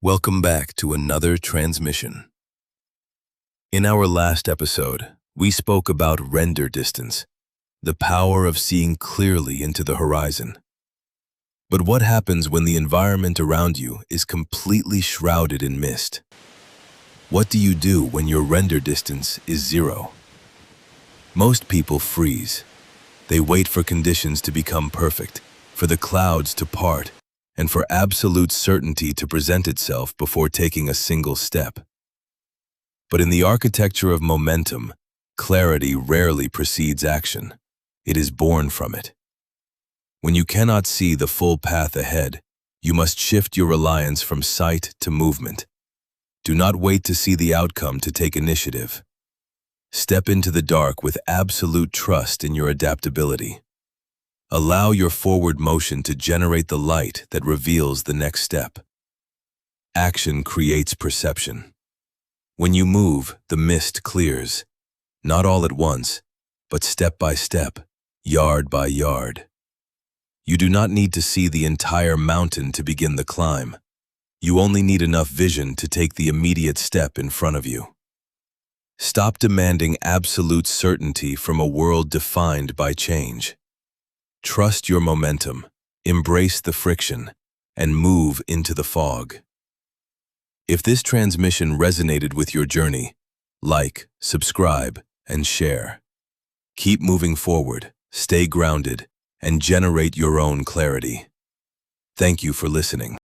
Welcome back to another transmission. In our last episode, we spoke about render distance, the power of seeing clearly into the horizon. But what happens when the environment around you is completely shrouded in mist? What do you do when your render distance is zero? Most people freeze. They wait for conditions to become perfect, for the clouds to part, and for absolute certainty to present itself before taking a single step. But in the architecture of momentum, clarity rarely precedes action. It is born from it. When you cannot see the full path ahead, you must shift your reliance from sight to movement. Do not wait to see the outcome to take initiative. Step into the dark with absolute trust in your adaptability. Allow your forward motion to generate the light that reveals the next step. Action creates perception. When you move, the mist clears, not all at once, but step by step, yard by yard. You do not need to see the entire mountain to begin the climb. You only need enough vision to take the immediate step in front of you. Stop demanding absolute certainty from a world defined by change. Trust your momentum, embrace the friction, and move into the fog. If this transmission resonated with your journey, like, subscribe, and share. Keep moving forward, stay grounded, and generate your own clarity. Thank you for listening.